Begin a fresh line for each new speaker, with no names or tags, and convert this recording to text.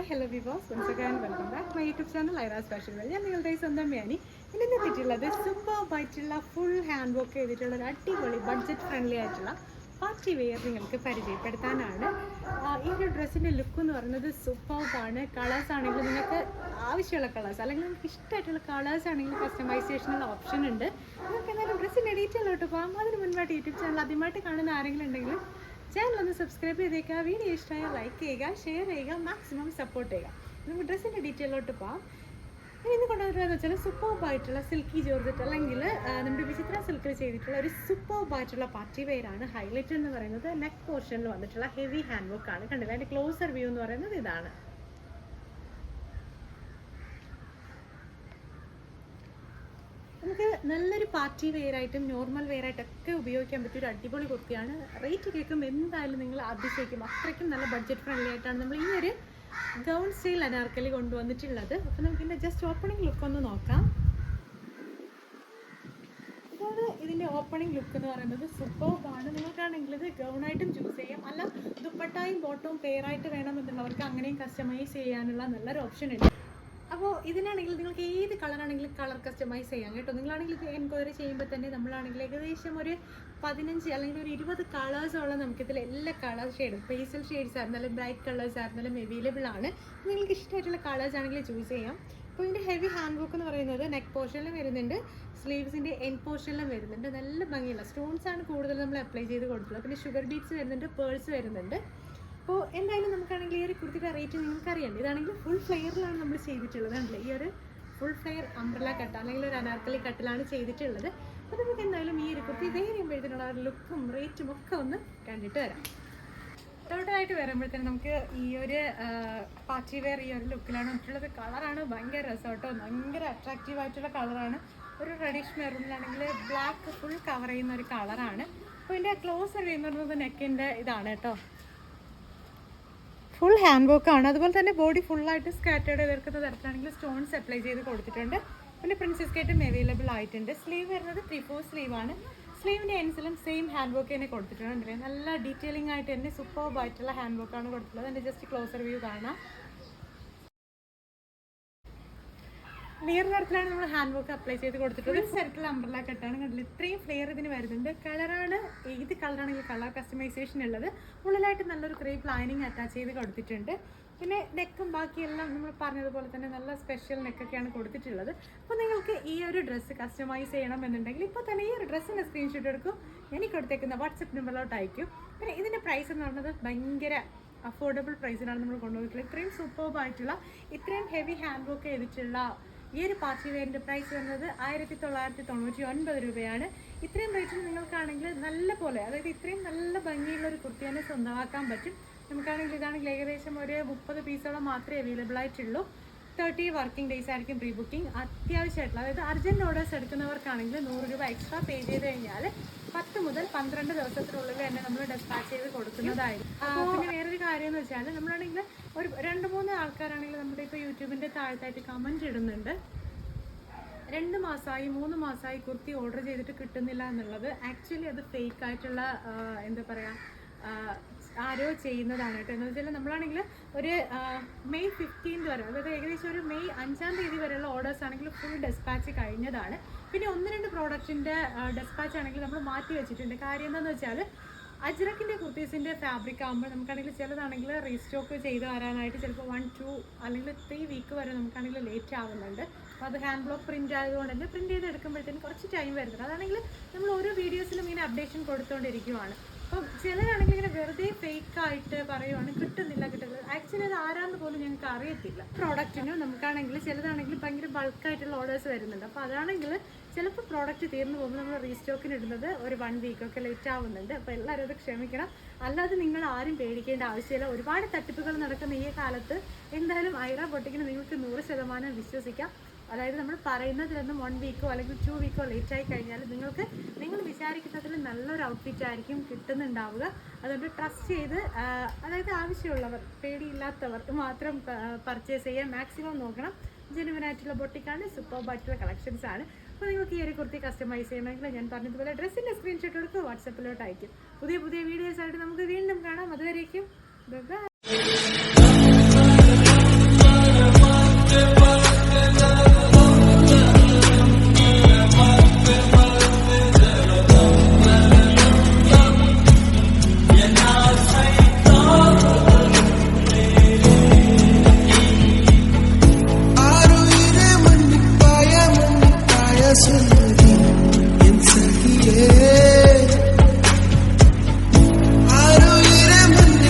Hi hello viewers welcome back my YouTube channel Airas fashion world. ഞാൻ നിങ്ങളുടെ സ്വന്തം മേനി. ഇന്ന് എത്തിയിട്ടുള്ളത് സൂപ്പർബായിട്ടുള്ള ഫുൾ ഹാൻഡ് വർക്ക് ചെയ്തിട്ടുള്ള ഒരു അടിപൊളി ബഡ്ജറ്റ് ഫ്രണ്ട്ലി ആയിട്ടുള്ള പാർട്ടി വെയർ നിങ്ങൾക്ക് പരിചയപ്പെടുത്താനാണ്. ഈ ഒരു ഡ്രസ്സിൻ്റെ ലുക്ക് എന്ന് പറയുന്നത് സൂപ്പർബാണ്. കളേഴ്സ് ആണെങ്കിലും നിങ്ങൾക്ക് ആവശ്യമുള്ള കളേഴ്സ് അല്ലെങ്കിൽ നിങ്ങൾക്ക് ഇഷ്ടമായിട്ടുള്ള കളേഴ്സ് ആണെങ്കിലും കസ്റ്റമൈസേഷനുള്ള ഓപ്ഷൻ ഉണ്ട്. നിങ്ങൾക്ക് എന്തായാലും ഡ്രസ്സിൻ്റെ ഡീറ്റെയിലോട്ട് പോകാം. അതിന് മുൻപായിട്ട് യൂട്യൂബ് ചാനൽ ആദ്യമായിട്ട് കാണുന്ന ആരെങ്കിലും ഉണ്ടെങ്കിൽ ചാനൽ ഒന്ന് സബ്സ്ക്രൈബ് ചെയ്തേക്കുക. വീഡിയോ ഇഷ്ടമായ ലൈക്ക് ചെയ്യുക, ഷെയർ ചെയ്യുക, മാക്സിമം സപ്പോർട്ട് ചെയ്യുക. നമുക്ക് ഡ്രസ്സിൻ്റെ ഡീറ്റെയിലോട്ട് പോകാം. ഇന്ന് കൊണ്ടുവരുന്നതെന്ന് വെച്ചാൽ സൂപ്പർബായിട്ടുള്ള സിൽക്കി ജോർജറ്റ് അല്ലെങ്കിൽ നമ്മുടെ വിചിത്ര സിൽക്കിൽ ചെയ്തിട്ടുള്ള ഒരു സൂപ്പർബായിട്ടുള്ള പാർട്ടി വെയറാണ്. ഹൈലൈറ്റ് എന്ന് പറയുന്നത് നെക്ക് പോർഷനിൽ വന്നിട്ടുള്ള ഹെവി ഹാൻഡ് വർക്ക് ആണ്. കണ്ടില്ല, അതിൻ്റെ ക്ലോസർ വ്യൂ എന്ന് പറയുന്നത് ഇതാണ്. നമുക്ക് നല്ലൊരു പാർട്ടി വെയറായിട്ടും നോർമൽ വെയറായിട്ടൊക്കെ ഉപയോഗിക്കാൻ പറ്റിയൊരു അടിപൊളി കുർത്തിയാണ്. റേറ്റ് കേൾക്കുമ്പോൾ എന്തായാലും നിങ്ങൾ അതിശയിക്കും. അത്രയ്ക്കും നല്ല ബഡ്ജറ്റ് ഫ്രണ്ട്ലി ആയിട്ടാണ് നമ്മൾ ഈ ഒരു ഗൗൺ സ്റ്റൈൽ അനാർക്കലി കൊണ്ടുവന്നിട്ടുള്ളത്. അപ്പോൾ നമുക്ക് ഇതിൻ്റെ ജസ്റ്റ് ഓപ്പണിംഗ് ലുക്ക് ഒന്ന് നോക്കാം. ഇതാണ് ഇതിൻ്റെ ഓപ്പണിംഗ് ലുക്ക് എന്ന് പറയുന്നത്. സൂപ്പർബാണ്. നിങ്ങൾക്കാണെങ്കിൽ ഇത് ഗൗണായിട്ടും ചൂസ് ചെയ്യാം, അല്ല ദുപ്പട്ടായും ബോട്ടവും പെയറായിട്ട് വേണമെന്നുള്ളവർക്ക് അങ്ങനെയും കസ്റ്റമൈസ് ചെയ്യാനുള്ള നല്ലൊരു ഓപ്ഷൻ ഉണ്ട്. അപ്പോൾ ഇതിനാണെങ്കിൽ നിങ്ങൾക്ക് ഏത് കളറാണെങ്കിലും കളർ കസ്റ്റമൈസ് ചെയ്യാം കേട്ടോ. നിങ്ങളാണെങ്കിൽ എൻക്വയറി ചെയ്യുമ്പോൾ തന്നെ നമ്മളാണെങ്കിൽ ഏകദേശം ഒരു 15 അല്ലെങ്കിൽ ഒരു 20 കളേഴ്സോളം നമുക്കിതിൽ എല്ലാ കളർ ഷെയ്ഡും പേസ്റ്റൽ ഷെയ്ഡ്സ് ആയിരുന്നാലും ബ്രൈറ്റ് കളേഴ്സ് ആയിരുന്നാലും അവൈലബിൾ ആണ്. നിങ്ങൾക്ക് ഇഷ്ടമായിട്ടുള്ള കളേഴ്സ് ആണെങ്കിൽ ചൂസ് ചെയ്യാം. അപ്പോൾ ഇതിൻ്റെ ഹെവി ഹാൻഡ് വർക്ക് എന്ന് പറയുന്നത് നെക്ക് പോർഷനിലും വരുന്നുണ്ട്, സ്ലീവ്സിൻ്റെ എൻഡ് പോർഷനിലും വരുന്നുണ്ട്. നല്ല ഭംഗിയുള്ള സ്റ്റോൺസ് ആണ് കൂടുതൽ നമ്മൾ അപ്ലൈ ചെയ്ത് കൊടുത്തിട്ടുള്ളത്. പിന്നെ ഷുഗർ ബീഡ്സ് വരുന്നുണ്ട്, പേൾസ് വരുന്നുണ്ട്. അപ്പോൾ എന്തായാലും നമുക്കാണെങ്കിൽ ഈ ഒരു കുർത്തിയുടെ റേറ്റ് നിങ്ങൾക്കറിയാം. ഇതാണെങ്കിൽ ഫുൾ ഫ്ലെയറിലാണ് നമ്മൾ ചെയ്തിട്ടുള്ളത്. കണ്ടില്ലേ, ഈ ഒരു ഫുൾ ഫ്ലെയർ അംബ്രല കട്ട് അല്ലെങ്കിൽ ഒരു അനാർക്കലി കട്ടിലാണ് ചെയ്തിട്ടുള്ളത്. അപ്പോൾ നമുക്ക് എന്തായാലും ഈ ഒരു കുർത്തി ഇതേ ചെയ്യുമ്പോഴത്തേനുള്ള ലുക്കും റേറ്റും ഒക്കെ ഒന്ന് കണ്ടിട്ട് വരാം. തൊട്ടായിട്ട് വരുമ്പോഴത്തേനും നമുക്ക് ഈ ഒരു പാർട്ടി വെയർ ഈ ഒരു ലുക്കിലാണ് വന്നിട്ടുള്ളത്. കളറാണ് ഭയങ്കര രസമാട്ടോ, ഭയങ്കര അട്രാക്റ്റീവ് ആയിട്ടുള്ള കളറാണ്. ഒരു റെഡിഷ് മെറൂണിലാണെങ്കിൽ ബ്ലാക്ക് ഫുൾ കവർ ചെയ്യുന്ന ഒരു കളറാണ്. അപ്പോൾ ഇതിൻ്റെ ക്ലോസർ എന്ന് പറയുന്നത് നെക്കിൻ്റെ ഇതാണ് കേട്ടോ. ഫുൾ ഹാൻഡ് വർക്ക് ആണ്. അതുപോലെ തന്നെ ബോഡി ഫുള്ളായിട്ട് സ്കാറ്റേർഡ് ചെയ്തെടുക്കുന്ന തരത്തിലാണെങ്കിൽ സ്റ്റോൺസ് അപ്ലൈ ചെയ്ത് കൊടുത്തിട്ടുണ്ട്. പിന്നെ പ്രിൻസസ് കട്ടും അവൈലബിൾ ആയിട്ടുണ്ട്. സ്ലീവ് വരുന്നത് 3/4 സ്ലീവാണ്. സ്ലീവിൻ്റെ എൻസിലും സെയിം ഹാൻഡ് വർക്ക് തന്നെ കൊടുത്തിട്ടുണ്ട്. നല്ല ഡീറ്റെയിലിംഗ് ആയിട്ട് തന്നെ സൂപ്പർബായിട്ടുള്ള ഹാൻഡ് വർക്കാണ് കൊടുത്തിട്ടുള്ളത്. അതിൻ്റെ ജസ്റ്റ് ക്ലോസർ വ്യൂ കാണാം. ക്ലിയർ നിറത്തിലാണ് നമ്മൾ ഹാൻഡ് വർക്ക് അപ്ലൈ ചെയ്ത് കൊടുത്തിട്ടുള്ളത്. സർക്കിൾ അംബ്രല കട്ടാണ്. കണ്ടില്ല, ഇത്രയും ഫ്ലെയർ ഇതിന് വരുന്നുണ്ട്. കളറാണ് ഏത് കളറാണെങ്കിൽ കളർ കസ്റ്റമൈസേഷൻ ഉള്ളത്. ഉള്ളിലായിട്ട് നല്ലൊരു ക്രേപ്പ് ലൈനിങ് അറ്റാച്ച് ചെയ്ത് കൊടുത്തിട്ടുണ്ട്. പിന്നെ നെക്കും ബാക്കിയെല്ലാം നമ്മൾ പറഞ്ഞതുപോലെ തന്നെ നല്ല സ്പെഷ്യൽ നെക്കൊക്കെയാണ് കൊടുത്തിട്ടുള്ളത്. അപ്പോൾ നിങ്ങൾക്ക് ഈ ഒരു ഡ്രസ്സ് കസ്റ്റമൈസ് ചെയ്യണം എന്നുണ്ടെങ്കിൽ ഇപ്പോൾ തന്നെ ഈ ഒരു ഡ്രസ്സിൻ്റെ സ്ക്രീൻഷോട്ട് എടുക്കും, എനിക്ക് കൊടുത്തേക്കുന്ന വാട്സപ്പ് നമ്പറിലോട്ട് അയക്കും. പിന്നെ ഇതിൻ്റെ പ്രൈസ് എന്ന് പറയുന്നത് ഭയങ്കര അഫോർഡബിൾ പ്രൈസിനാണ് നമ്മൾ കൊണ്ടുപോയിട്ടുള്ളത്. ഇത്രയും സൂപ്പർബായിട്ടുള്ള ഇത്രയും ഹെവി ഹാൻഡ് വർക്ക് ചെയ്തിട്ടുള്ള ഈ ഒരു പാർട്ടി വെയറിൻ്റെ പ്രൈസ് വരുന്നത് 1999 രൂപയാണ്. ഇത്രയും റേറ്റിൽ നിങ്ങൾക്കാണെങ്കിൽ നല്ല പോലെ, അതായത് ഇത്രയും നല്ല ഭംഗിയുള്ള ഒരു കുർത്തി തന്നെ സ്വന്തമാക്കാൻ പറ്റും. നമുക്കാണെങ്കിൽ ഇതാണെങ്കിൽ ഏകദേശം ഒരു 30 പീസോളം മാത്രമേ അവൈലബിൾ ആയിട്ടുള്ളൂ. 30 വർക്കിംഗ് ഡേയ്സ് ആയിരിക്കും പ്രീ ബുക്കിംഗ്. അത്യാവശ്യമായിട്ടുള്ള, അതായത് അർജൻറ്റ് ഓർഡേഴ്സ് എടുക്കുന്നവർക്കാണെങ്കിൽ 100 രൂപ എക്സ്ട്രാ പേ ചെയ്ത് കഴിഞ്ഞാൽ 10 മുതൽ 12 ദിവസത്തിനുള്ളിൽ തന്നെ നമ്മൾ ഡെസ്പാച്ച് ചെയ്ത് കൊടുക്കുന്നതായിരിക്കും. പിന്നെ വേറൊരു കാര്യം എന്ന് വെച്ചാൽ നമ്മളാണെങ്കിൽ ഒരു 2-3 ആൾക്കാരാണെങ്കിൽ നമ്മുടെ ഇപ്പോൾ യൂട്യൂബിൻ്റെ താഴത്തായിട്ട് കമൻറ്റ് ഇടുന്നുണ്ട് 2 മാസമായി 3 മാസമായി കുർത്തി ഓർഡർ ചെയ്തിട്ട് കിട്ടുന്നില്ല എന്നുള്ളത്. ആക്ച്വലി അത് ഫേക്ക് ആയിട്ടുള്ള എന്താ പറയുക, ആരോ ചെയ്യുന്നതാണ് കേട്ടോ. എന്ന് വെച്ചാൽ നമ്മളാണെങ്കിൽ ഒരു മെയ് 15 വരെ, അതായത് ഏകദേശം ഒരു മെയ് 5-ാം തീയതി വരെയുള്ള ഓർഡേഴ്സ് ആണെങ്കിൽ ഫുൾ ഡെസ്പാച്ച് കഴിഞ്ഞതാണ്. പിന്നെ 1-2 പ്രോഡക്റ്റിൻ്റെ ഡെസ്പാച്ച് ആണെങ്കിൽ നമ്മൾ മാറ്റി വെച്ചിട്ടുണ്ട്. കാര്യം എന്താണെന്ന് വെച്ചാൽ അജ്രക്കിൻ്റെ കുർത്തീസിൻ്റെ ഫാബ്രിക് ആകുമ്പോൾ നമുക്കാണെങ്കിൽ ചിലതാണെങ്കിൽ റീസ്റ്റോക്ക് ചെയ്ത് വരാനായിട്ട് ചിലപ്പോൾ 1-2 അല്ലെങ്കിൽ 3 വീക്ക് വരെ നമുക്കാണെങ്കിൽ ലേറ്റ് ആവുന്നുണ്ട്. അപ്പോൾ അത് ഹാൻഡ് ബ്ലോക്ക് പ്രിൻ്റ് ആയതുകൊണ്ട് തന്നെ പ്രിൻറ്റ് ചെയ്ത് എടുക്കുമ്പോഴത്തേന് കുറച്ച് ടൈം വരുന്നുണ്ട്. അതാണെങ്കിൽ നമ്മൾ ഓരോ വീഡിയോസിലും ഇങ്ങനെ അപ്ഡേഷൻ കൊടുത്തുകൊണ്ടിരിക്കുവാണ്. അപ്പം ചിലരാണെങ്കിൽ ഇങ്ങനെ വെറുതെ ഫേക്കായിട്ട് പറയുവാണ് കിട്ടുന്നില്ല. ആക്ച്വലി അത് ആരാന്ന് പോലും ഞങ്ങൾക്ക് അറിയത്തില്ല. പ്രോഡക്റ്റിനും നമുക്കാണെങ്കിൽ ചിലതാണെങ്കിൽ ഭയങ്കര ബൾക്കായിട്ടുള്ള ഓർഡേഴ്സ് വരുന്നുണ്ട്. അപ്പോൾ അതാണെങ്കിൽ ചിലപ്പോൾ പ്രോഡക്റ്റ് തീർന്നു പോകുമ്പോൾ നമ്മൾ റീസ്റ്റോക്കിന് ഇടുന്നത് ഒരു 1 വീക്കൊക്കെ ലേറ്റ് ആവുന്നുണ്ട്. അപ്പോൾ എല്ലാവരും അത് ക്ഷമിക്കണം. അല്ലാതെ നിങ്ങൾ ആരും പേടിക്കേണ്ട ആവശ്യമില്ല. ഒരുപാട് തട്ടിപ്പുകൾ നടക്കുന്ന ഈ കാലത്ത് എന്തായാലും ഐറ ബൊട്ടിക്കിന് നിങ്ങൾക്ക് 100% വിശ്വസിക്കാം. അതായത് നമ്മൾ പറയുന്നതിലൊന്നും 1 വീക്കോ അല്ലെങ്കിൽ 2 വീക്കോ ലേറ്റ് ആയി കഴിഞ്ഞാൽ നിങ്ങൾ വിചാരിക്കുന്നതിൽ നല്ലൊരു ഔട്ട്ഫിറ്റ് ആയിരിക്കും കിട്ടുന്നുണ്ടാവുക. അതുകൊണ്ട് ട്രസ്റ്റ് ചെയ്ത്, അതായത് ആവശ്യമുള്ളവർ, പേടിയില്ലാത്തവർക്ക് മാത്രം പർച്ചേസ് ചെയ്യാൻ മാക്സിമം നോക്കണം. ജെനുവിനായിട്ടുള്ള ബൊട്ടിക്കാണ്, സൂപ്പർബായിട്ടുള്ള കളക്ഷൻസ് ആണ്. അപ്പോൾ നിങ്ങൾക്ക് ഈ ഒരു കുർത്തി കസ്റ്റമൈസ് ചെയ്യണമെങ്കിൽ ഞാൻ പറഞ്ഞതുപോലെ ഡ്രസ്സിൻ്റെ സ്ക്രീൻഷോട്ട് എടുക്കുക, വാട്സപ്പിലോട്ട് അയക്കും. പുതിയ വീഡിയോസ് ആയിട്ട് നമുക്ക് വീണ്ടും കാണാം. അതുവരേക്കും ബൈ.
Sweet